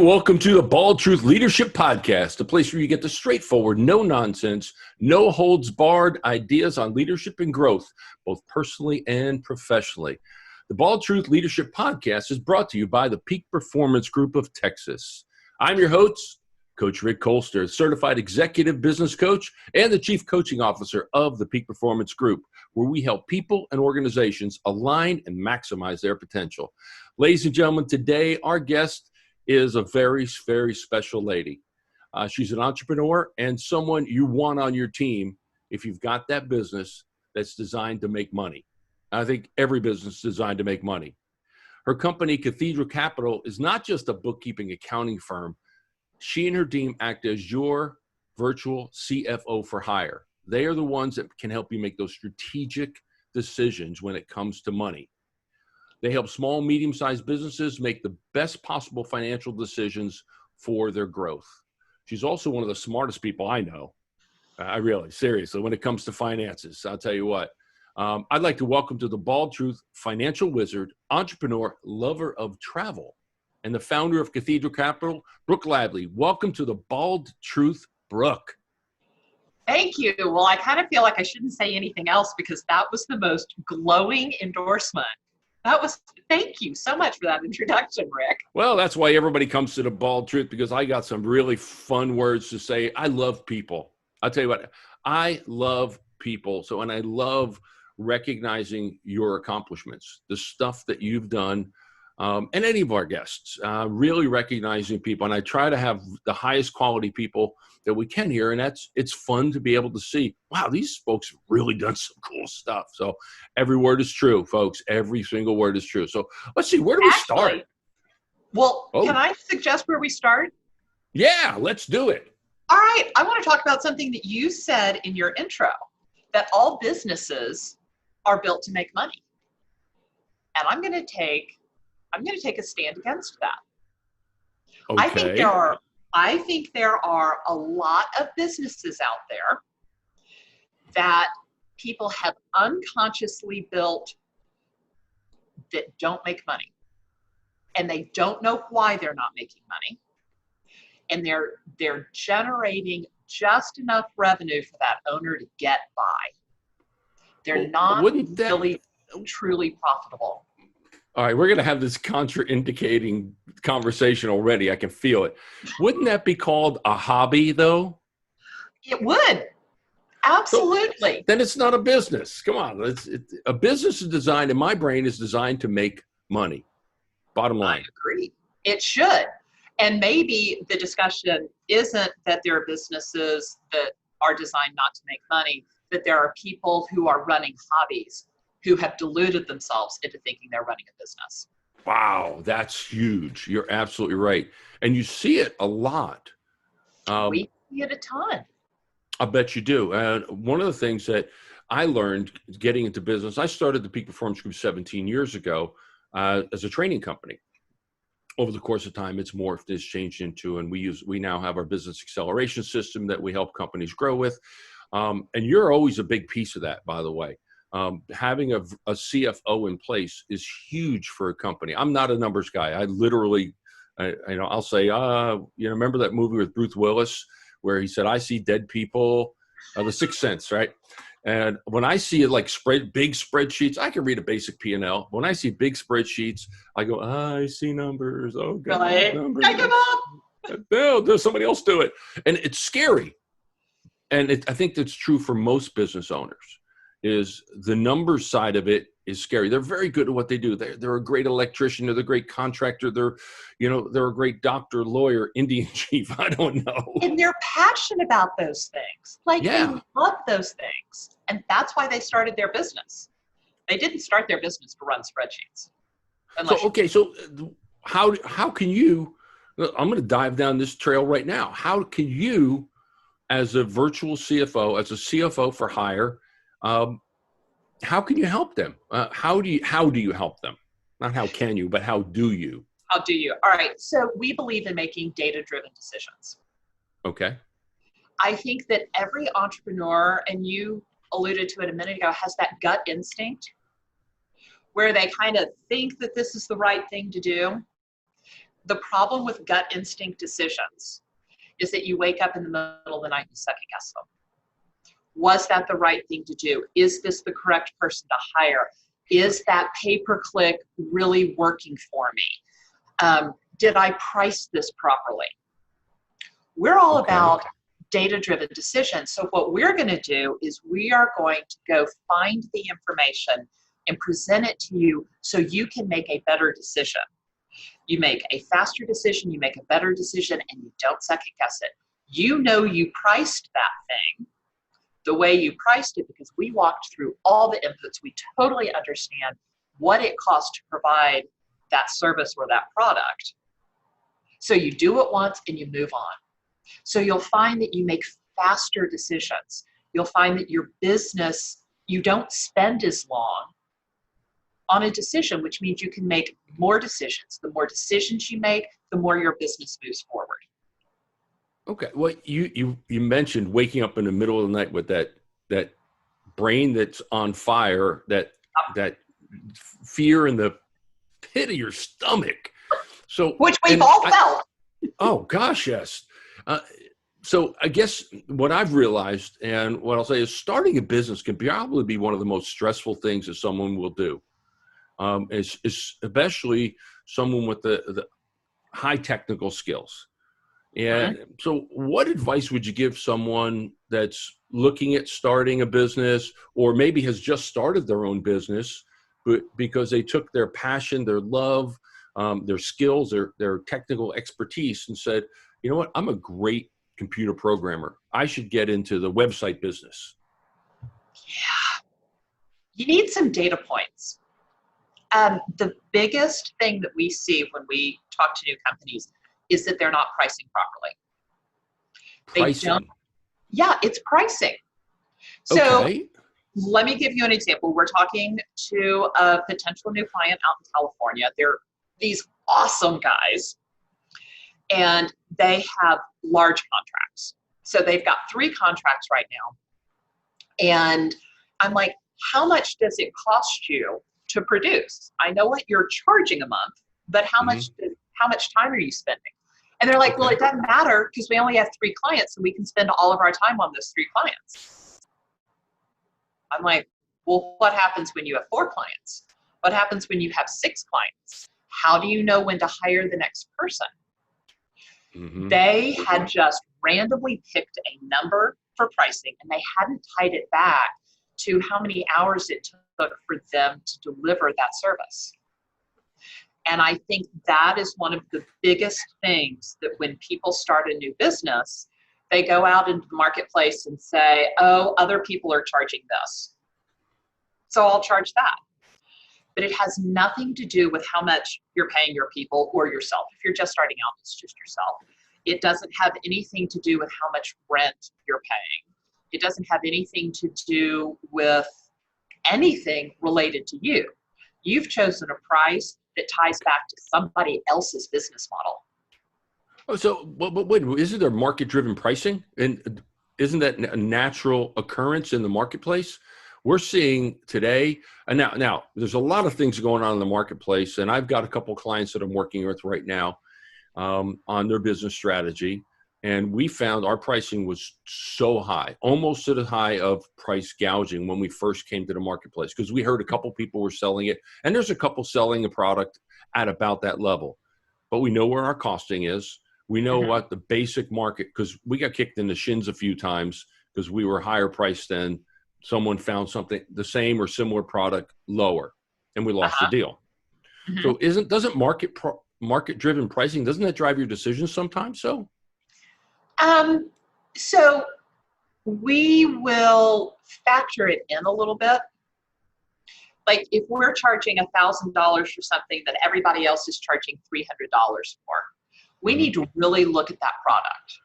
welcome to the Bald Truth Leadership Podcast, a place where you get the straightforward, no nonsense, no holds barred ideas on leadership and growth, both personally and professionally. The Bald Truth Leadership Podcast is brought to you by the Peak Performance Group of Texas. I'm your host, Coach Rick Colster, certified executive business coach and the chief coaching officer of the Peak Performance Group, where we help people and organizations align and maximize their potential. Ladies and gentlemen, today our guest is a very, very special lady. She's an entrepreneur and someone you want on your team if you've got that business that's designed to make money. I think every business is designed to make money. Her company, Catherdral Capital, is not just a bookkeeping accounting firm. She and her team act as your virtual CFO for hire. They are the ones that can help you make those strategic decisions when it comes to money. They help small, medium-sized businesses make the best possible financial decisions for their growth. She's also one of the smartest people I know. Seriously, when it comes to finances, I'll tell you what. I'd like to welcome to the Bald Truth financial wizard, entrepreneur, lover of travel, and the founder of Catherdral Capital, Brooke Lively. Welcome to the Bald Truth, Brooke. Thank you. Well, I kind of feel like I shouldn't say anything else because that was the most glowing endorsement. Thank you so much for that introduction, Rick. Well, that's why everybody comes to the Bald Truth, because I got some really fun words to say. I love people. I'll tell you what, I love people. So, and I love recognizing your accomplishments, the stuff that you've done, and any of our guests, really recognizing people. And I try to have the highest quality people that we can here. And it's fun to be able to see, wow, these folks have really done some cool stuff. So every word is true, folks. Every single word is true. So let's see, where do we start? Well, Can I suggest where we start? Yeah, let's do it. All right. I want to talk about something that you said in your intro, that all businesses are built to make money. And I'm going to take a stand against that. Okay. I think there are a lot of businesses out there that people have unconsciously built that don't make money. And they don't know why they're not making money. And they're generating just enough revenue for that owner to get by. They're not really truly profitable. All right, we're going to have this contraindicating conversation already. I can feel it. Wouldn't that be called a hobby, though? It would. Absolutely. So, then it's not a business. Come on. A business is designed, in my brain, is designed to make money. Bottom line. I agree. It should. And maybe the discussion isn't that there are businesses that are designed not to make money, but there are people who are running hobbies who have deluded themselves into thinking they're running a business. Wow, that's huge. You're absolutely right. And you see it a lot. We see it a ton. I bet you do. And one of the things that I learned getting into business, I started the Peak Performance Group 17 years ago as a training company. Over the course of time, it's morphed, it's changed into, and we now have our business acceleration system that we help companies grow with. And you're always a big piece of that, by the way. Having a CFO in place is huge for a company. I'm not a numbers guy. I literally, I'll say, remember that movie with Bruce Willis where he said, "I see dead people," The Sixth Sense, right? And when I see it like big spreadsheets, I can read a basic P&L. When I see big spreadsheets, I go, I see numbers. Oh God, really? Numbers. I give up. No, there's somebody else do it, and it's scary. And I think that's true for most business owners. Is the numbers side of it is scary. They're very good at what they do. They're a great electrician. They're a great contractor. They're a great doctor, lawyer, Indian chief. I don't know. And they're passionate about those things. They love those things. And that's why they started their business. They didn't start their business to run spreadsheets. So how can you, I'm going to dive down this trail right now. How can you, as a virtual CFO, as a CFO for hire, how can you help them? How do you help them? Not how can you, but how do you? How do you? All right. So we believe in making data-driven decisions. Okay. I think that every entrepreneur, and you alluded to it a minute ago, has that gut instinct where they kind of think that this is the right thing to do. The problem with gut instinct decisions is that you wake up in the middle of the night and second guess them. Was that the right thing to do? Is this the correct person to hire? Is that pay-per-click really working for me? Did I price this properly? We're all about data-driven decisions. So what we're going to do is we are going to go find the information and present it to you so you can make a better decision. You make a faster decision, you make a better decision, and you don't second guess it. You know you priced that thing the way you priced it because we walked through all the inputs. We totally understand what it costs to provide that service or that product. So you do it once and you move on. So you'll find that you make faster decisions. You'll find that your business, you don't spend as long on a decision, which means you can make more decisions. The more decisions you make, the more your business moves forward. Okay. Well, you mentioned waking up in the middle of the night with that brain that's on fire, that fear in the pit of your stomach. So which we've all felt. Oh gosh, yes. So I guess what I've realized, and what I'll say is, starting a business can probably be one of the most stressful things that someone will do. Especially someone with the high technical skills. And so what advice would you give someone that's looking at starting a business, or maybe has just started their own business, but because they took their passion, their love, their skills, their technical expertise, and said, you know what, I'm a great computer programmer. I should get into the website business. Yeah. You need some data points. The biggest thing that we see when we talk to new companies is that they're not pricing properly. Pricing? Yeah, it's pricing. So let me give you an example. We're talking to a potential new client out in California. They're these awesome guys, and they have large contracts. So they've got 3 contracts right now. And I'm like, how much does it cost you to produce? I know what you're charging a month, but how much time are you spending? And they're like, well, it doesn't matter because we only have 3 clients and we can spend all of our time on those 3 clients. I'm like, well, what happens when you have 4 clients? What happens when you have 6 clients? How do you know when to hire the next person? They had just randomly picked a number for pricing, and they hadn't tied it back to how many hours it took for them to deliver that service. And I think that is one of the biggest things that when people start a new business, they go out into the marketplace and say, oh, other people are charging this, so I'll charge that. But it has nothing to do with how much you're paying your people or yourself. If you're just starting out, it's just yourself. It doesn't have anything to do with how much rent you're paying. It doesn't have anything to do with anything related to you. You've chosen a price that ties back to somebody else's business model. Oh, so, but wait, isn't there market-driven pricing? And isn't that a natural occurrence in the marketplace? We're seeing today, and now there's a lot of things going on in the marketplace, and I've got a couple of clients that I'm working with right now on their business strategy, and we found our pricing was so high, almost to the high of price gouging when we first came to the marketplace, because we heard a couple people were selling it, and there's a couple selling the product at about that level. But we know where our costing is. We know what the basic market, because we got kicked in the shins a few times because we were higher priced than someone found something the same or similar product lower, and we lost the deal. So doesn't market-driven pricing, doesn't that drive your decisions sometimes? So we will factor it in a little bit. Like if we're charging $1,000 for something that everybody else is charging $300 for, we need to really look at that product.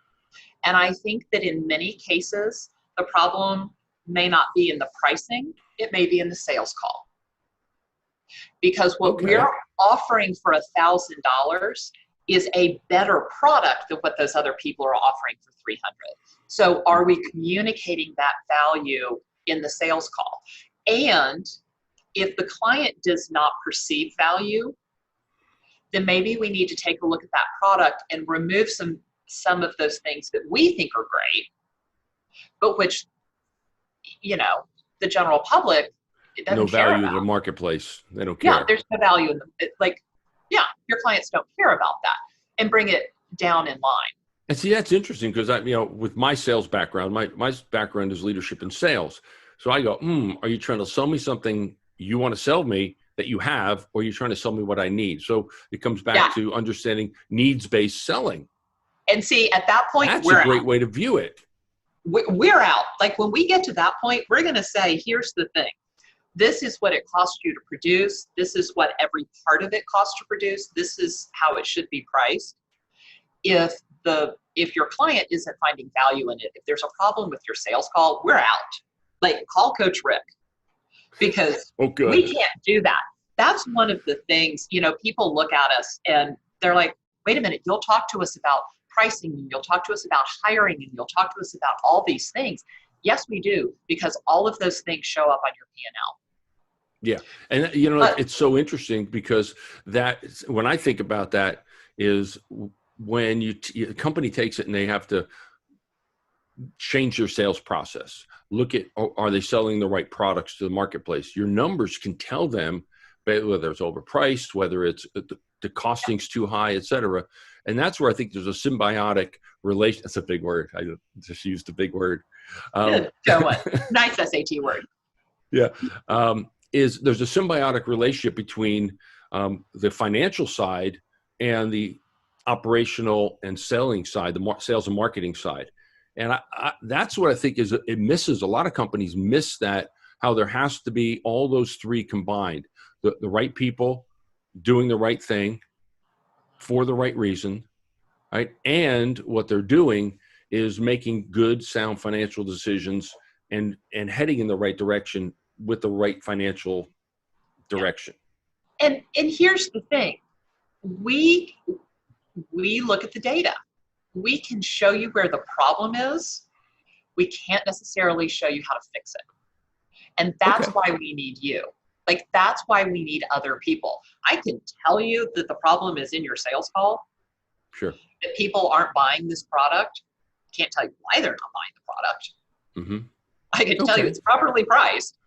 And I think that in many cases, the problem may not be in the pricing, it may be in the sales call. Because what we're offering for $1,000 is a better product than what those other people are offering for $300. So are we communicating that value in the sales call? And if the client does not perceive value, then maybe we need to take a look at that product and remove some of those things that we think are great, but which, the general public, it No doesn't care value to the about. marketplace. They don't Yeah, care. there's no value in them. Your clients don't care about that, and bring it down in line. And see, that's interesting because with my sales background, my background is leadership and sales. So I go, are you trying to sell me something you want to sell me that you have, or are you trying to sell me what I need? So it comes back to understanding needs-based selling. And see, at that point, That's we're a great out. way to view it. We're out. Like when we get to that point, we're going to say, here's the thing. This is what it costs you to produce. This is what every part of it costs to produce. This is how it should be priced. If your client isn't finding value in it, if there's a problem with your sales call, we're out. Like, call Coach Rick, because we can't do that. That's one of the things, people look at us and they're like, wait a minute, you'll talk to us about pricing, and you'll talk to us about hiring, and you'll talk to us about all these things. Yes, we do, because all of those things show up on your P&L. Yeah. And, it's so interesting because when I think about that is when a company takes it and they have to change their sales process, look at, are they selling the right products to the marketplace? Your numbers can tell them whether it's overpriced, whether it's the costing's too high, et cetera. And that's where I think there's a symbiotic relation. That's a big word. I just used a big word. Good. Nice SAT word. Yeah. There's a symbiotic relationship between the financial side and the operational and selling side, the sales and marketing side. And that's what I think it misses. A lot of companies miss that, how there has to be all those three combined, the right people doing the right thing for the right reason, right? And what they're doing is making good, sound financial decisions and heading in the right direction with the right financial direction. And here's the thing. We look at the data. We can show you where the problem is. We can't necessarily show you how to fix it. And that's why we need you. Like, that's why we need other people. I can tell you that the problem is in your sales call. Sure. That people aren't buying this product. Can't tell you why they're not buying the product. Mm-hmm. I can tell you it's properly priced.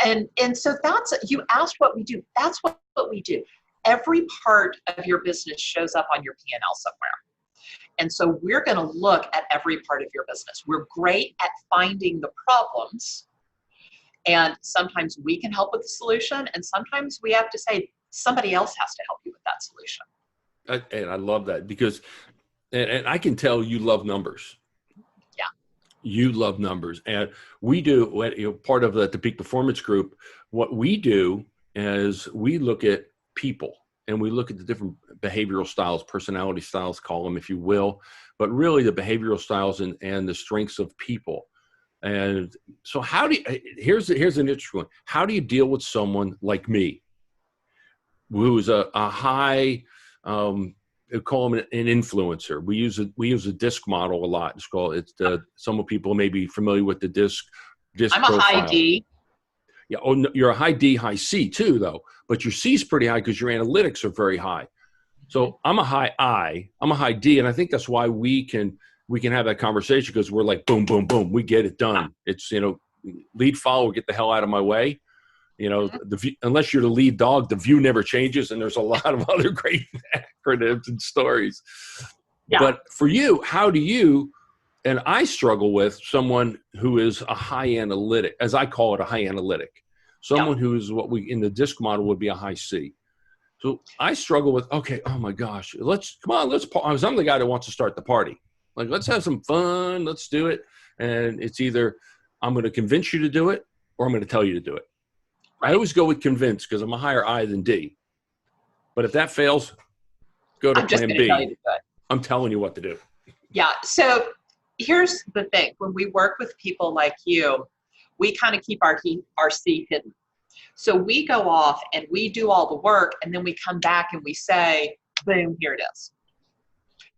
And so you asked what we do. That's what we do. Every part of your business shows up on your P&L somewhere. And so we're going to look at every part of your business. We're great at finding the problems. And sometimes we can help with the solution. And sometimes we have to say somebody else has to help you with that solution. And I love that because, and I can tell you love numbers. Yeah. You love numbers. And we do, part of the Peak Performance Group, what we do is we look at people and we look at the different behavioral styles, personality styles, call them if you will, but really the behavioral styles and the strengths of people. And so here's an interesting one. How do you deal with someone like me, who's a high, call him an influencer. We use a DISC model a lot. Some people may be familiar with the DISC I'm profile. a high D. Yeah. Oh, no, you're a high D, high C too, though. But your C is pretty high because your analytics are very high. So I'm a high I. I'm a high D, and I think that's why we can have that conversation, because we're like boom, boom, boom. We get it done. It's lead follow, get the hell out of my way. Unless you're the lead dog, the view never changes, and there's a lot of other great acronyms and stories. Yeah. But for you, how do you? And I struggle with someone who is a high analytic, as I call it, a high analytic. Someone who is what we in the DISC model would be a high C. So I struggle with, oh my gosh, let's I'm the guy that wants to start the party. Like, let's have some fun, let's do it. And it's either I'm going to convince you to do it or I'm going to tell you to do it. I always go with convince because I'm a higher I than D. But if that fails, go to plan B. Tell you to do it. I'm telling you what to do. Yeah. So here's the thing. When we work with people like you, we kind of keep our C hidden. So we go off and we do all the work, and then we come back and we say, boom, here it is.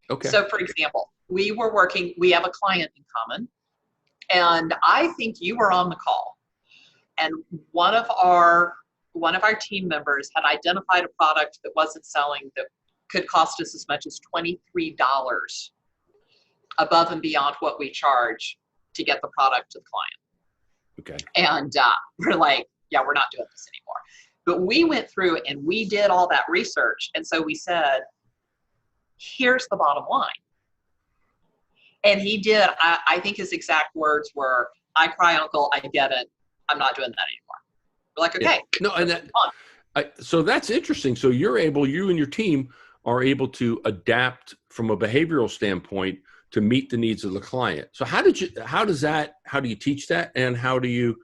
Okay. So for example, we have a client in common, and I think you were on the call, and one of our team members had identified a product that wasn't selling, that could cost us as much as $23 above and beyond what we charge to get the product to the client. Okay. And we're like, yeah, we're not doing this anymore. But we went through and we did all that research. And so we said, here's the bottom line. And he did, I think his exact words were, I cry uncle, I get it. I'm not doing that anymore. We're like, okay. Yeah. No, and so that's interesting. So you and your team are able to adapt from a behavioral standpoint to meet the needs of the client. So how do you teach that? And how do you,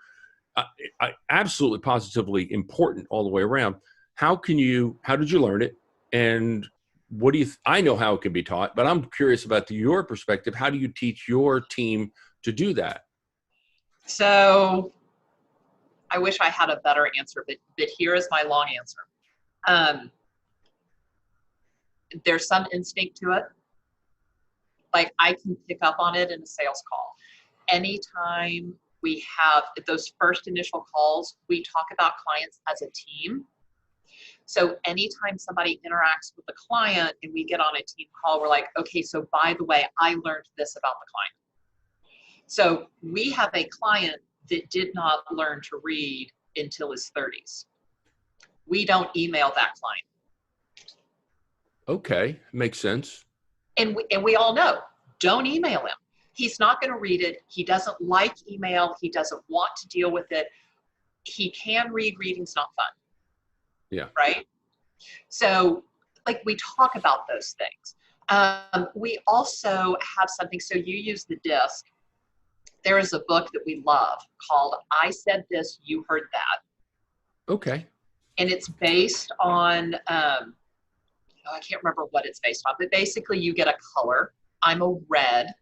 absolutely positively important all the way around. How did you learn it? And what do I know how it can be taught, but I'm curious about your perspective. How do you teach your team to do that? So I wish I had a better answer, but here is my long answer. There's some instinct to it. Like I can pick up on it in a sales call. Anytime we have those first initial calls, we talk about clients as a team. So anytime somebody interacts with the client and we get on a team call, we're like, okay, so by the way, I learned this about the client. So we have a client that did not learn to read until his 30s. We don't email that client. Okay, makes sense. And we all know, don't email him. He's not going to read it. He doesn't like email. He doesn't want to deal with it. He can read. Reading's not fun. Yeah. Right? So, like, we talk about those things. We also have something, so you use the disc. There is a book that we love called I Said This, You Heard That. Okay. And it's based on, I can't remember what it's based on, but basically you get a color. I'm a red.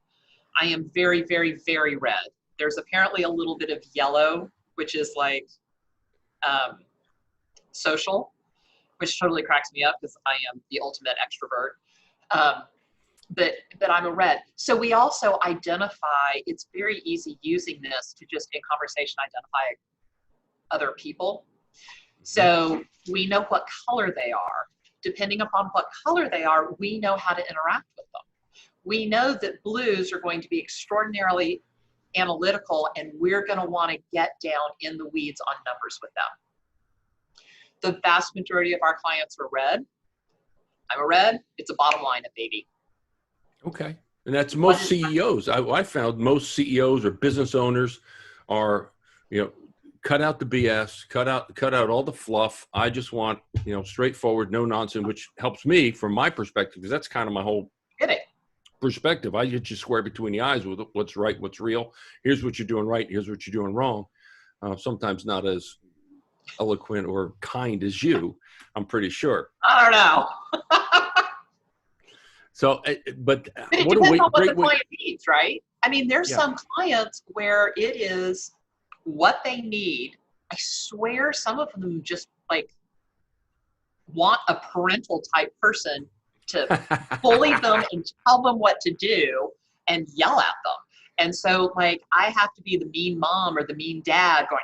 I am very, very, very red. There's apparently a little bit of yellow, which is like social, which totally cracks me up because I am the ultimate extrovert. But I'm a red. So we also identify, it's very easy using this to just in conversation identify other people. So we know what color they are. Depending upon what color they are, we know how to interact with them. We know that blues are going to be extraordinarily analytical, and we're going to want to get down in the weeds on numbers with them. The vast majority of our clients are red. I'm a red. It's a bottom line, baby. Okay. And that's most CEOs. I found most CEOs or business owners are, cut out the BS, cut out all the fluff. I just want, straightforward, no nonsense, which helps me from my perspective, because that's kind of my whole perspective. I get you square between the eyes with what's right, what's real. Here's what you're doing right. Here's what you're doing wrong. Sometimes not as eloquent or kind as you, I'm pretty sure. I don't know. So, but it depends on what the client needs, right? I mean, there's some clients where it is what they need. I swear some of them just like want a parental type person to bully them and tell them what to do and yell at them. And so like, I have to be the mean mom or the mean dad going,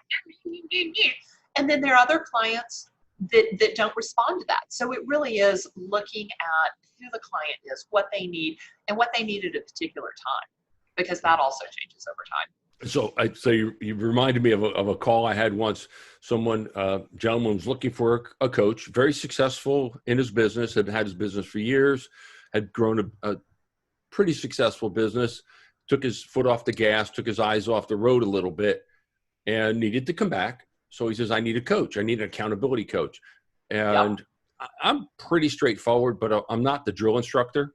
and then there are other clients that don't respond to that. So it really is looking at who the client is, what they need, and what they need at a particular time, because that also changes over time. So you reminded me of a call I had once. Gentleman was looking for a coach, very successful in his business, had his business for years, had grown a pretty successful business, took his foot off the gas, took his eyes off the road a little bit, and needed to come back. So he says, I need a coach. I need an accountability coach. And I'm pretty straightforward, but I'm not the drill instructor.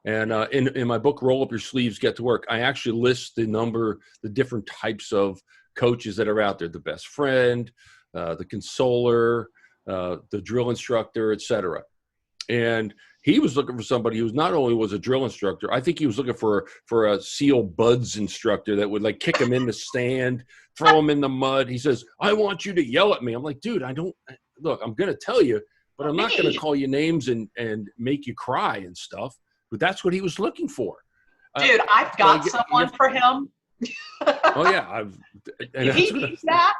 And in my book, Roll Up Your Sleeves, Get to Work, I actually list the different types of coaches that are out there: the best friend, the consoler, the drill instructor, etc. And he was looking for somebody who not only was a drill instructor, I think he was looking for a SEAL Buds instructor that would like kick him in the stand, throw him in the mud. He says, I want you to yell at me. I'm like, dude, I'm going to tell you, but I'm not going to call you names and make you cry and stuff. But that's what he was looking for. Dude, I've got someone for him. Oh yeah. If he needs that,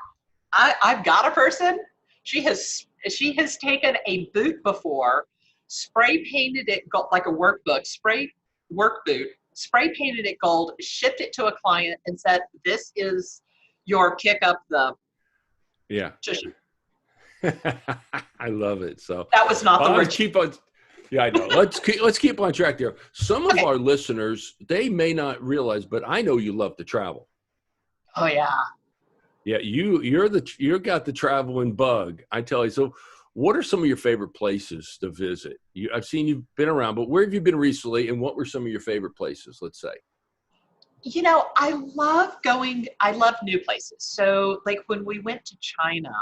I've got a person. She has taken a boot before, spray painted it gold, like a workbook, work boot, spray painted it gold, shipped it to a client and said, this is your kick up the Yeah. tushy. I love it. So That was not the word. keep on. Yeah, I know. Let's keep on track there. Some of Okay. our listeners, they may not realize, but I know you love to travel. Oh yeah. Yeah, you got the traveling bug. I tell you. So, what are some of your favorite places to visit? I've seen you've been around, but where have you been recently, and what were some of your favorite places? Let's say. I love new places. So like when we went to China,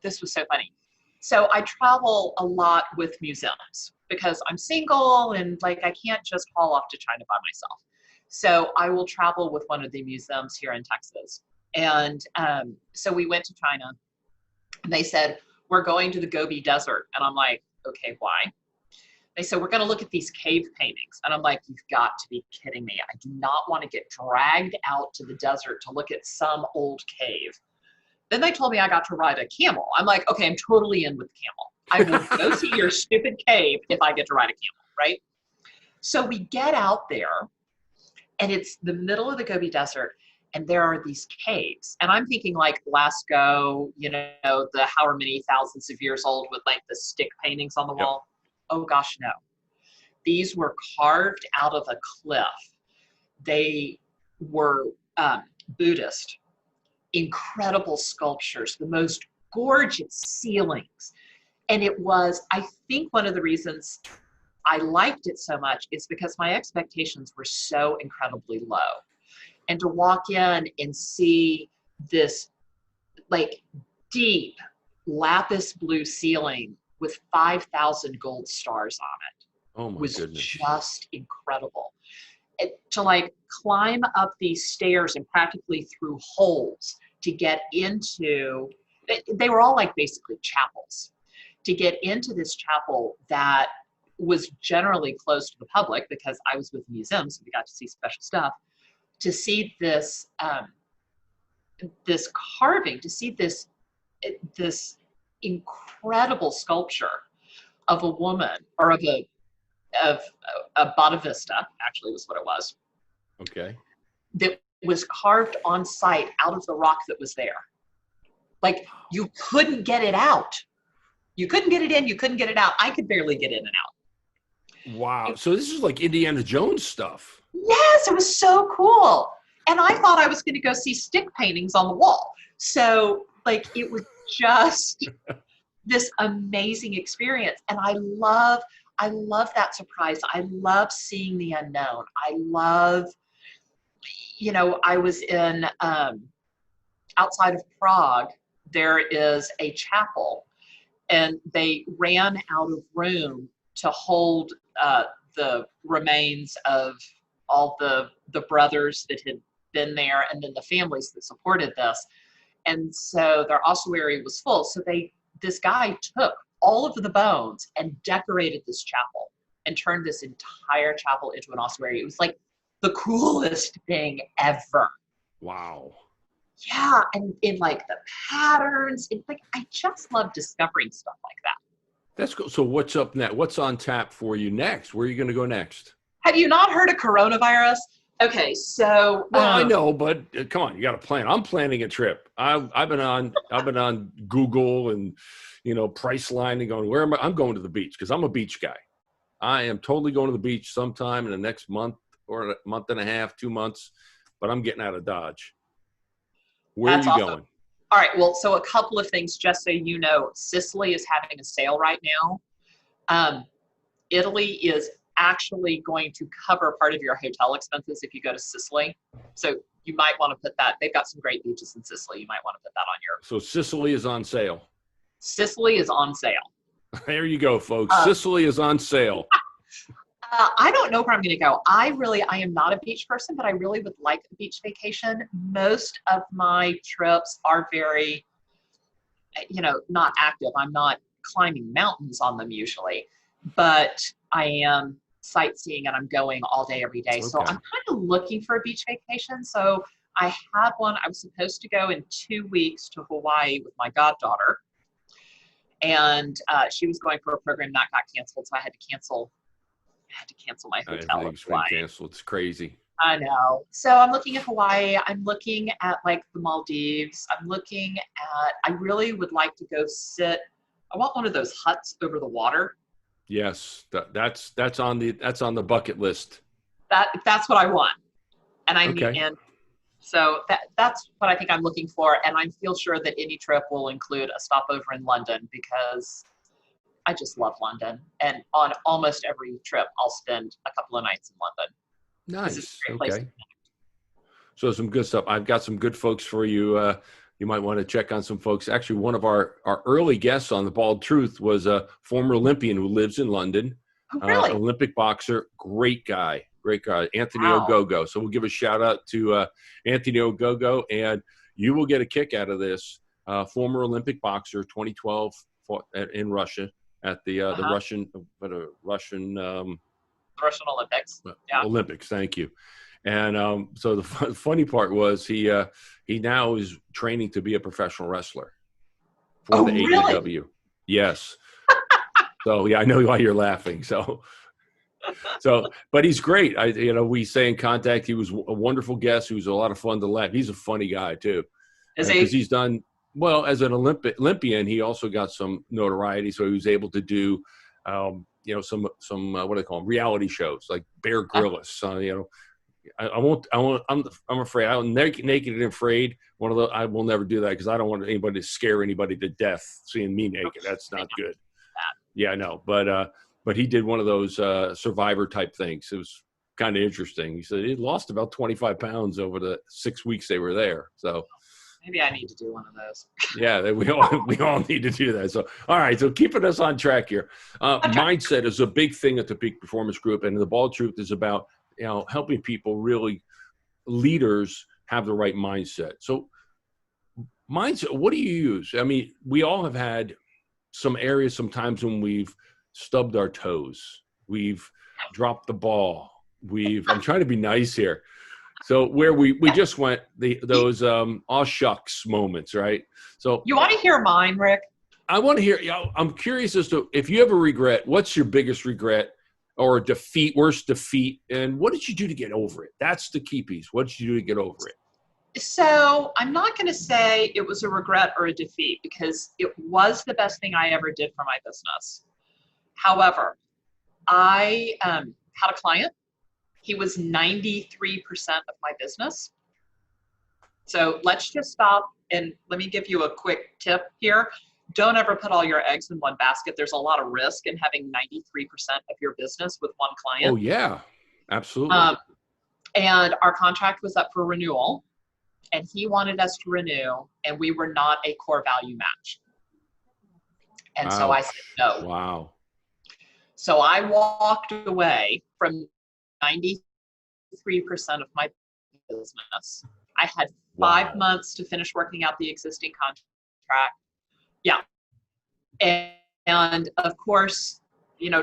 this was so funny. So I travel a lot with museums because I'm single and like I can't just haul off to China by myself. So I will travel with one of the museums here in Texas. And so we went to China and they said, we're going to the Gobi Desert. And I'm like, okay, why? They said, we're going to look at these cave paintings. And I'm like, you've got to be kidding me. I do not want to get dragged out to the desert to look at some old cave. Then they told me I got to ride a camel. I'm like, okay, I'm totally in with the camel. I will go see your stupid cave if I get to ride a camel, right? So we get out there and it's the middle of the Gobi Desert and there are these caves. And I'm thinking like Lascaux, the however many thousands of years old with like the stick paintings on the wall. Oh gosh, no. These were carved out of a cliff. They were Buddhist. Incredible sculptures, the most gorgeous ceilings. And it was, I think one of the reasons I liked it so much is because my expectations were so incredibly low. And to walk in and see this like deep lapis blue ceiling with 5,000 gold stars on it was just incredible. To like climb up these stairs and practically through holes to get into, they were all like basically chapels, to get into this chapel that was generally closed to the public because I was with museums, so we got to see special stuff, to see this this carving, to see this incredible sculpture of a woman, or of a Bata Vista, actually was what it was. Okay. That was carved on site out of the rock that was there. Like you couldn't get it out. You couldn't get it in, you couldn't get it out. I could barely get in and out. Wow. So this is like Indiana Jones stuff. Yes, it was so cool. And I thought I was going to go see stick paintings on the wall. So like it was just this amazing experience. And I love that surprise. I love seeing the unknown. I love, I was in, outside of Prague, there is a chapel and they ran out of room to hold the remains of all the brothers that had been there and then the families that supported this. And so their ossuary was full. So this guy took all of the bones and decorated this chapel and turned this entire chapel into an ossuary. It was like the coolest thing ever. Wow. Yeah, and in like the patterns, I just love discovering stuff like that. That's cool. So what's up next? What's on tap for you next? Where are you going to go next? Have you not heard of coronavirus? Okay, so well, I know, but come on, you got to plan. I'm planning a trip. I've been on Google and Priceline and going, where am I? I'm going to the beach because I'm a beach guy. I am totally going to the beach sometime in the next month or a month and a half, 2 months, but I'm getting out of Dodge. Where are you awesome. going? All right, well, so a couple of things, just so you know, Sicily is having a sale right now. Italy is actually going to cover part of your hotel expenses if you go to Sicily. So you might want to put that, they've got some great beaches in Sicily. You might want to put that on your. So Sicily is on sale. Sicily is on sale. There you go, folks. Sicily is on sale. I don't know where I'm going to go. I am not a beach person, but I really would like a beach vacation. Most of my trips are very, not active. I'm not climbing mountains on them usually, but I am sightseeing and I'm going all day, every day. Okay. So I'm kind of looking for a beach vacation. So I had one. I was supposed to go in 2 weeks to Hawaii with my goddaughter. And she was going for a program that got canceled, so I had to cancel my hotel in Everything's been Hawaii. canceled. It's crazy. I know. So I'm looking at Hawaii. I'm looking at like the Maldives. I really would like to go I want one of those huts over the water. Yes, that's on the bucket list. That's what I want. And Okay. and so that's what I think I'm looking for. And I feel sure that any trip will include a stopover in London because I just love London. And on almost every trip, I'll spend a couple of nights in London. This is Nice. a great place. Okay. So some good stuff. I've got some good folks for you. You might want to check on some folks. Actually, one of our early guests on The Bald Truth was a former Olympian who lives in London. Oh, really? Olympic boxer. Great guy. Anthony Wow. Ogogo. So we'll give a shout out to Anthony Ogogo, and you will get a kick out of this. Former Olympic boxer, 2012, fought in Russia at the Russian Russian Olympics. Yeah. Olympics. Thank you. And so the funny part was he now is training to be a professional wrestler for the AEW. Really? Yes. So yeah, I know why you're laughing. So, but he's great. We stay in contact. He was a wonderful guest. He was a lot of fun to laugh. He's a funny guy too. Is he? Because he's done well as an Olympian. He also got some notoriety, so he was able to do, some what do they call them, reality shows like Bear Grylls. I'm afraid I'm naked and afraid. I will never do that because I don't want anybody to scare anybody to death seeing me naked. That's not good. Yeah, I know. But he did one of those Survivor type things. It was kind of interesting. He said he lost about 25 pounds over the 6 weeks they were there. So maybe I need to do one of those. Yeah, we all need to do that. So, all right. So keeping us on track here. Mindset is a big thing at the Peak Performance Group, and the Bald Truth is about helping people, really leaders, have the right mindset. So mindset, what do you use? I mean, we all have had some areas sometimes when we've stubbed our toes, we've dropped the ball, I'm trying to be nice here. So where we just went those aw shucks moments, right? So you want to hear mine, Rick? I want to hear. I'm curious as to if you have a regret. What's your biggest regret or worst defeat, and what did you do to get over it? That's the key piece. What did you do to get over it? So I'm not going to say it was a regret or a defeat because it was the best thing I ever did for my business. However, I had a client. He was 93% of my business. So let's just stop and let me give you a quick tip here. Don't ever put all your eggs in one basket. There's a lot of risk in having 93% of your business with one client. Oh, yeah, absolutely. And our contract was up for renewal, and he wanted us to renew, and we were not a core value match. And so I said no. Wow. So I walked away from 93% of my business. I had 5 months to finish working out the existing contract. Yeah. And of course, I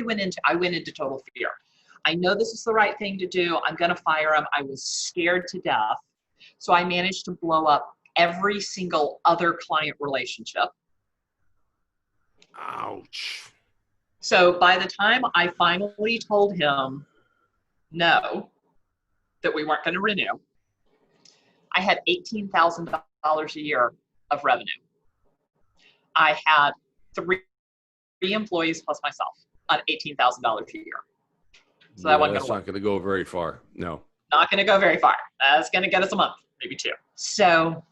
went into total fear. I know this is the right thing to do. I'm going to fire him. I was scared to death. So I managed to blow up every single other client relationship. Ouch. So by the time I finally told him no, that we weren't going to renew, I had $18,000 a year of revenue. I had three employees plus myself on $18,000 a year. So that wasn't that's not going to go very far. No. Not going to go very far. That's going to get us a month, maybe two. So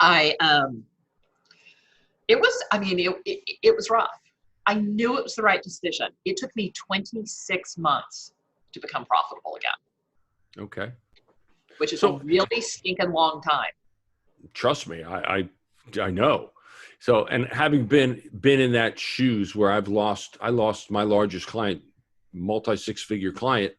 it was rough. I knew it was the right decision. It took me 26 months to become profitable again. Okay. Which is a really stinking long time. Trust me, I know. So, and having been in that shoes where I lost my largest client, multi-six-figure client,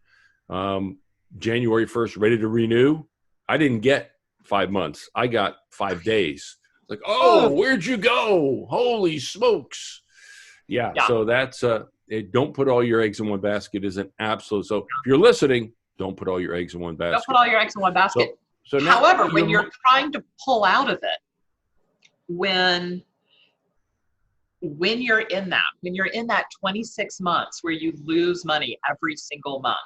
January 1st, ready to renew. I didn't get 5 months. I got 5 days. Like, where'd you go? Holy smokes. Yeah. So that's don't put all your eggs in one basket is an absolute. So if you're listening, don't put all your eggs in one basket. Don't put all your eggs in one basket. So now, however, when you're trying to pull out of it, when when you're in that 26 months where you lose money every single month,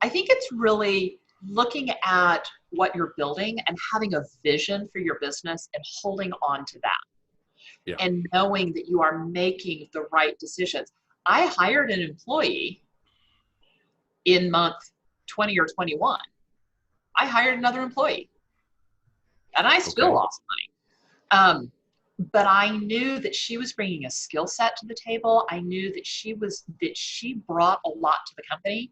I think it's really looking at what you're building and having a vision for your business and holding on to that. Yeah. And knowing that you are making the right decisions. I hired an employee in month 20 or 21. I hired another employee and I still lost money. But I knew that she was bringing a skill set to the table. I knew that she brought a lot to the company.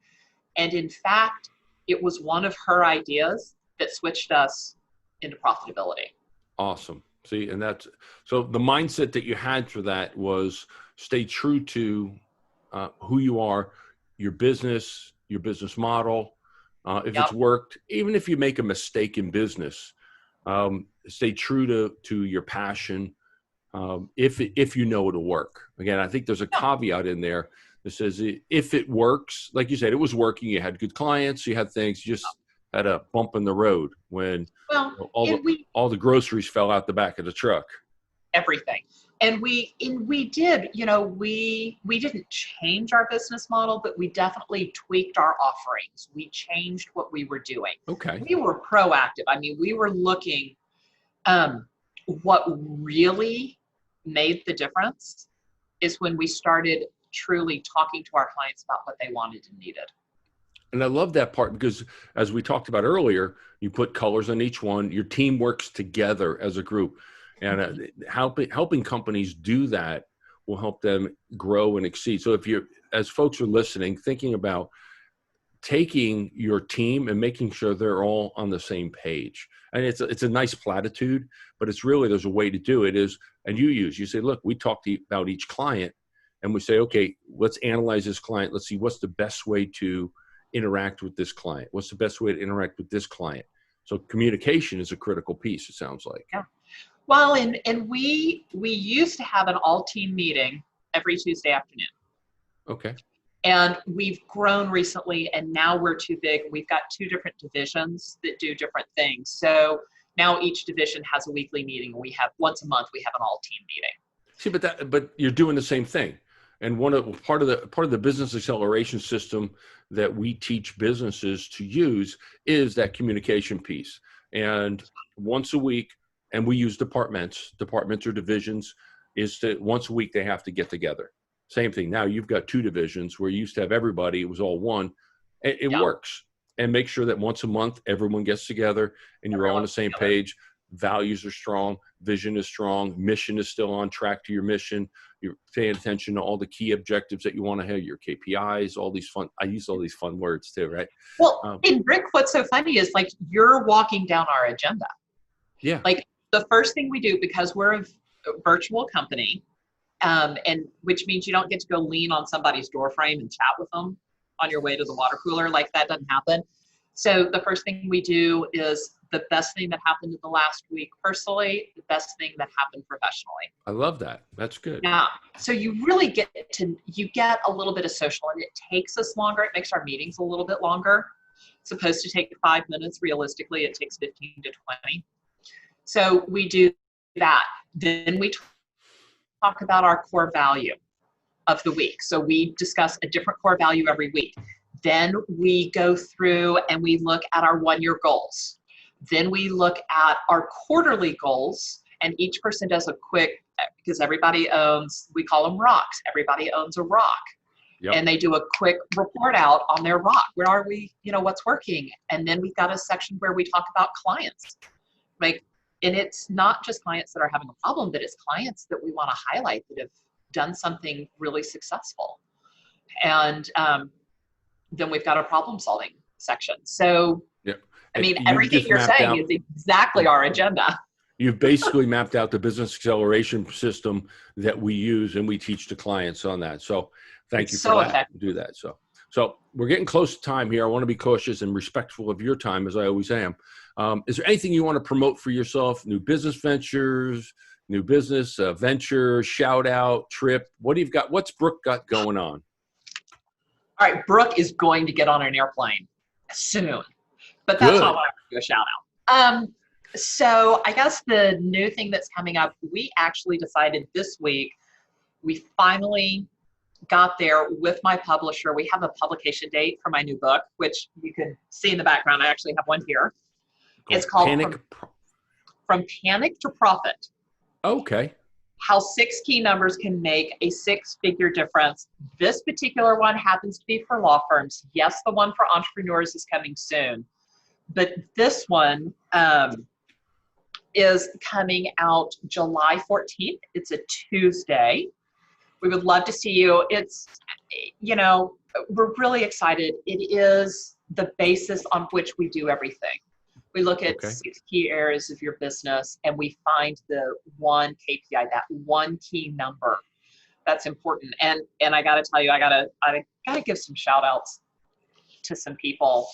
And in fact, it was one of her ideas that switched us into profitability. Awesome. See, and so the mindset that you had for that was stay true to who you are, your business model. If it's worked, even if you make a mistake in business, stay true to your passion. If you know it'll work. Again, I think there's a caveat in there that says if it works, like you said, it was working. You had good clients, you had things, you just had a bump in the road when all the groceries fell out the back of the truck. Everything. And we did, we didn't change our business model, but we definitely tweaked our offerings. We changed what we were doing. Okay. We were proactive. I mean, we were looking, what really made the difference is when we started truly talking to our clients about what they wanted and needed. And I love that part because as we talked about earlier, you put colors on each one, your team works together as a group. And helping companies do that will help them grow and exceed. So as folks are listening, thinking about taking your team and making sure they're all on the same page. And it's a nice platitude, but it's really, there's a way to do it you say, look, we talked about each client and we say, okay, let's analyze this client. Let's see what's the best way to interact with this client. What's the best way to interact with this client? So communication is a critical piece, it sounds like. Yeah. Well, and we used to have an all-team meeting every Tuesday afternoon. Okay. And we've grown recently, and now we're too big. We've got 2 different divisions that do different things. So now each division has a weekly meeting. We have once a month, we have an all-team meeting. See, but you're doing the same thing. And part of the business acceleration system that we teach businesses to use is that communication piece. And once a week, and we use departments or divisions, is that once a week they have to get together. Same thing. Now you've got 2 divisions where you used to have everybody, it was all one. It works. And make sure that once a month, everyone gets together and you're all on the same page. Values are strong, vision is strong, mission is still on track to your mission. You're paying attention to all the key objectives that you want to have, your KPIs, I use all these fun words too, right? Well, and Rick, what's so funny is like you're walking down our agenda. Yeah. Like the first thing we do, because we're a virtual company, and which means you don't get to go lean on somebody's door frame and chat with them on your way to the water cooler. Like that doesn't happen. So the first thing we do is the best thing that happened in the last week personally, the best thing that happened professionally. I love that. That's good. Yeah. So you really get a little bit of social, and it takes us longer. It makes our meetings a little bit longer. It's supposed to take 5 minutes. Realistically, it takes 15 to 20. So we do that. Then we talk about our core value of the week. So we discuss a different core value every week. Then we go through and we look at our 1-year goals. Then we look at our quarterly goals, and each person does a quick, because everybody owns, we call them rocks. Everybody owns a rock. Yep. And they do a quick report out on their rock. Where are we? What's working? And then we've got a section where we talk about clients. And it's not just clients that are having a problem, but it's clients that we want to highlight that have done something really successful. And then we've got a problem solving section. So, yep. I mean, everything you're saying is exactly our agenda. You've basically mapped out the business acceleration system that we use and we teach the clients on that. So thank you for that. Do that. So we're getting close to time here. I want to be cautious and respectful of your time, as I always am. Is there anything you want to promote for yourself? New business ventures, new business venture, shout out, trip? What do you got? What's Brooke got going on? All right, Brooke is going to get on an airplane soon, but that's not what I want to do a shout out. So I guess the new thing that's coming up, we actually decided this week We finally got there with my publisher. We have a publication date for my new book, which you can see in the background. I actually have one here. It's called From Panic to Profit. Okay. How 6 key numbers can make a 6-figure difference. This particular one happens to be for law firms. Yes, the one for entrepreneurs is coming soon. But this one is coming out July 14th. It's a Tuesday. We would love to see you. It's, we're really excited. It is the basis on which we do everything. We look at 6 key areas of your business, and we find the one KPI, that one key number that's important. And I got to tell you, I gotta give some shout outs to some people.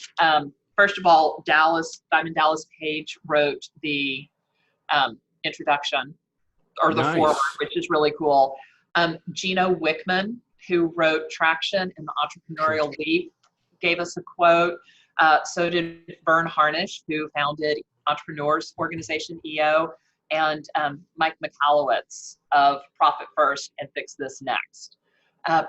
First of all, Diamond Dallas Page wrote the introduction, or the foreword, which is really cool. Gino Wickman, who wrote Traction and the Entrepreneurial Leap, gave us a quote. So did Vern Harnish, who founded Entrepreneurs Organization, EO, and Mike Michalowicz of Profit First and Fix This Next.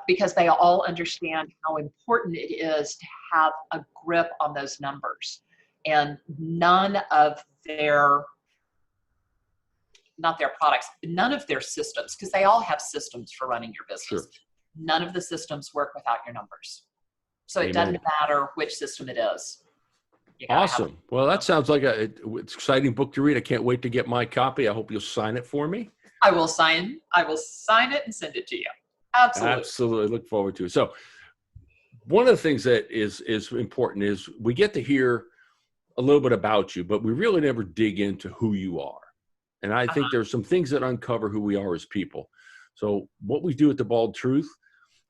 Because they all understand how important it is to have a grip on those numbers. And none of their systems, because they all have systems for running your business. Sure. None of the systems work without your numbers. So Amen. It doesn't matter which system it is. Awesome. Well, that sounds like it's an exciting book to read. I can't wait to get my copy. I hope you'll sign it for me. I will sign it and send it to you. Absolutely. Absolutely. Look forward to it. So one of the things that is important is we get to hear a little bit about you, but we really never dig into who you are. And I think there's some things that uncover who we are as people. So what we do at The Bald Truth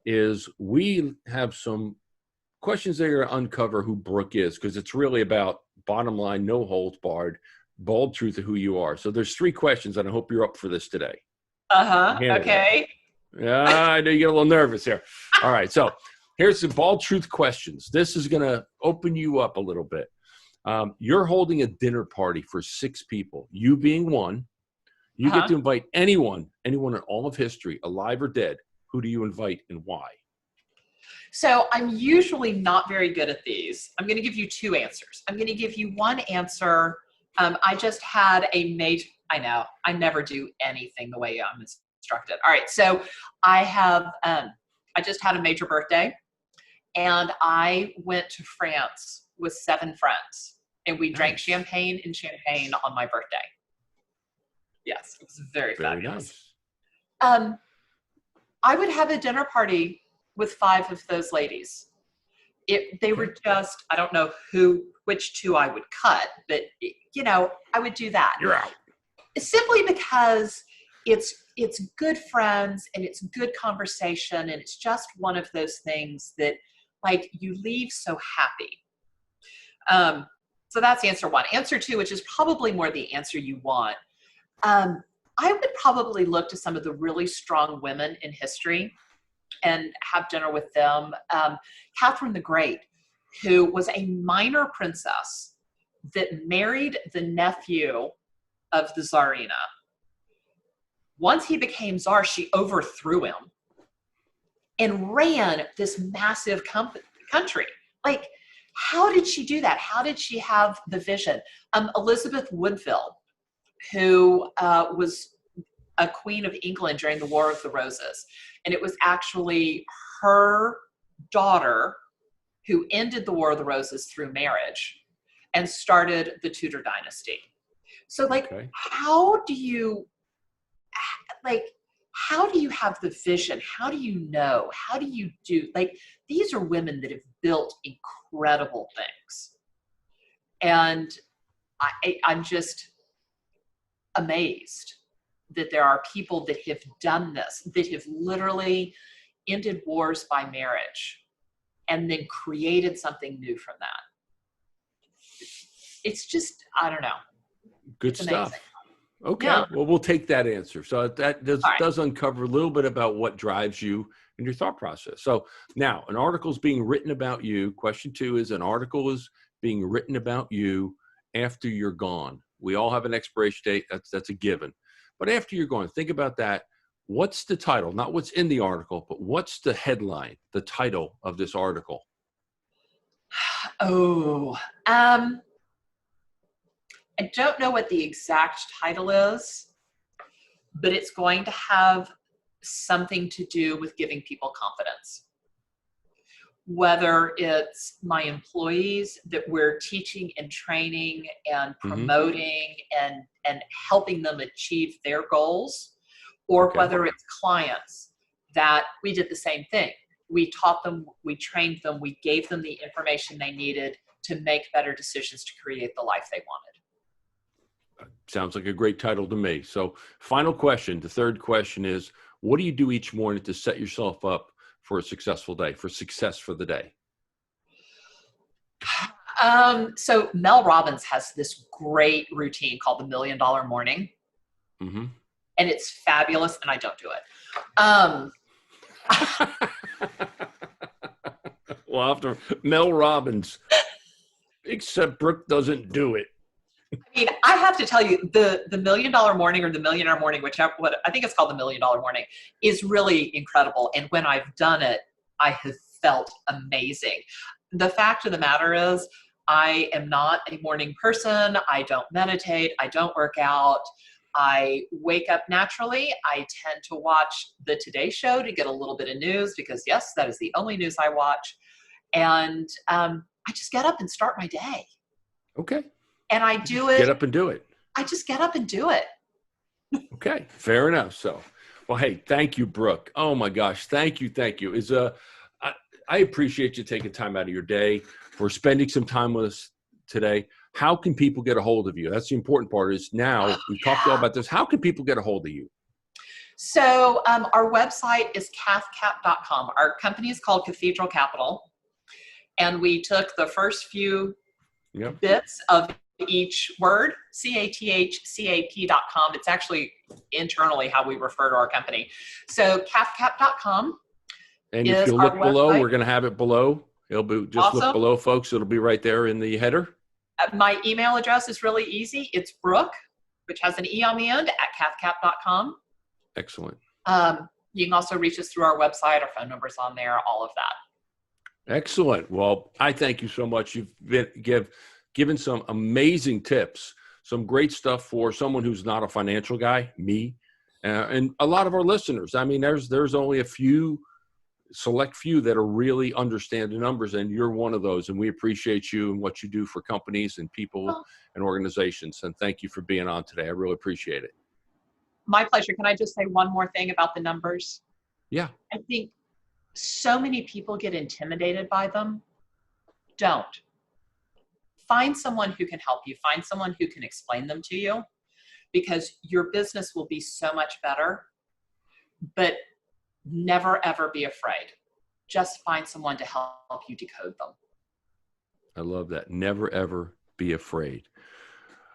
is we have some questions that are to uncover who Brooke is, because it's really about, bottom line, no holds barred, bald truth of who you are. So there's 3 questions, and I hope you're up for this today. Okay. Yeah, I know you get a little nervous here. All right. So here's the bald truth questions. This is going to open you up a little bit. You're holding a dinner party for 6 people, you being one. You get to invite anyone in all of history, alive or dead. Who do you invite and why? So I'm usually not very good at these. I'm going to give you 2 answers. I'm going to give you one answer. I just had I know, I never do anything the way I'm instructed. All right. So I just had a major birthday, and I went to France with 7 friends, and we drank champagne on my birthday. Yes, it was very fabulous. Nice. I would have a dinner party with 5 of those ladies. They were just, I don't know which 2 I would cut, but I would do that. You're out. Simply because it's good friends and it's good conversation, and it's just one of those things that, like, you leave so happy. So that's answer 1. Answer 2, which is probably more the answer you want. I would probably look to some of the really strong women in history and have dinner with them. Catherine the Great, who was a minor princess that married the nephew of the Tsarina. Once he became Tsar, she overthrew him and ran this massive country. Like, how did she do that? How did she have the vision? Elizabeth Woodville, who was a queen of England during the War of the Roses. And it was actually her daughter who ended the War of the Roses through marriage and started the Tudor dynasty. So, how do you have the vision? How do you know? How do you do? These are women that have built incredible things. And I'm just amazed that there are people that have done this, that have literally ended wars by marriage and then created something new from that. It's just, I don't know. Good stuff. Okay. Yeah. Well, we'll take that answer. So that does uncover a little bit about what drives you and your thought process. So now, an article is being written about you. Question 2 is, an article is being written about you after you're gone. We all have an expiration date. That's a given. But after you're gone, think about that. What's the title? Not what's in the article, but what's the headline, the title of this article? Oh, I don't know what the exact title is, but it's going to have something to do with giving people confidence. Whether it's my employees that we're teaching and training and promoting and helping them achieve their goals, or whether it's clients that we did the same thing. We taught them, we trained them, we gave them the information they needed to make better decisions to create the life they wanted. Sounds like a great title to me. So final question, the third question is, what do you do each morning to set yourself up for a successful day, for success for the day? So Mel Robbins has this great routine called the $1 Million Morning. And it's fabulous, and I don't do it. Well, after Mel Robbins, except Brooke doesn't do it. I mean, I have to tell you, the $1 Million Morning or the Millionaire Morning, whichever, what I think it's called the $1 Million Morning, is really incredible. And when I've done it, I have felt amazing. The fact of the matter is, I am not a morning person. I don't meditate. I don't work out. I wake up naturally. I tend to watch the Today Show to get a little bit of news because, yes, that is the only news I watch. And I just get up and start my day. Okay. And I do it. Get up and do it. I just get up and do it. Okay. Fair enough. So, well, hey, thank you, Brooke. Oh my gosh. Thank you. Thank you. I appreciate you taking time out of your day for spending some time with us today. How can people get a hold of you? That's the important part is now we've talked all about this. How can people get a hold of you? So our website is cathcap.com. Our company is called Cathedral Capital. And we took the first few bits of each word, cathcap.com. It's actually internally how we refer to our company. So cathcap.com. And if you look below, we're going to have it below. It'll be just look below, folks. It'll be right there in the header. My email address is really easy. It's Brooke, which has an E on the end, at cathcap.com. Excellent. You can also reach us through our website. Our phone number's on there, all of that. Excellent. Well, I thank you so much. You've given some amazing tips, some great stuff for someone who's not a financial guy, me, and a lot of our listeners. I mean, there's only a select few that are really understand the numbers, and you're one of those, and we appreciate you and what you do for companies and people and organizations. And thank you for being on today. I really appreciate it. My pleasure. Can I just say one more thing about the numbers? Yeah. I think so many people get intimidated by them. Don't. Find someone who can help you. Find someone who can explain them to you, because your business will be so much better. But never, ever be afraid. Just find someone to help you decode them. I love that. Never, ever be afraid.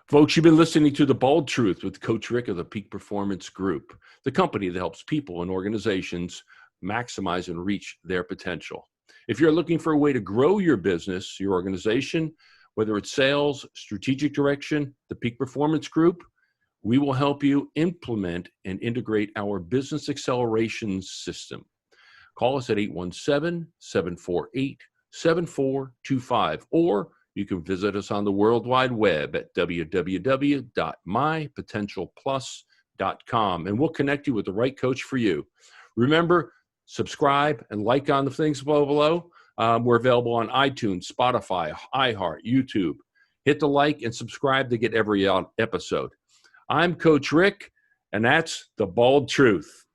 Folks, you've been listening to The Bald Truth with Coach Rick of the Peak Performance Group, the company that helps people and organizations maximize and reach their potential. If you're looking for a way to grow your business, your organization, whether it's sales, strategic direction, the Peak Performance Group, we will help you implement and integrate our business acceleration system. Call us at 817-748-7425, or you can visit us on the World Wide Web at www.mypotentialplus.com, and we'll connect you with the right coach for you. Remember, subscribe and like on the things below. We're available on iTunes, Spotify, iHeart, YouTube. Hit the like and subscribe to get every episode. I'm Coach Rick, and that's The Bald Truth.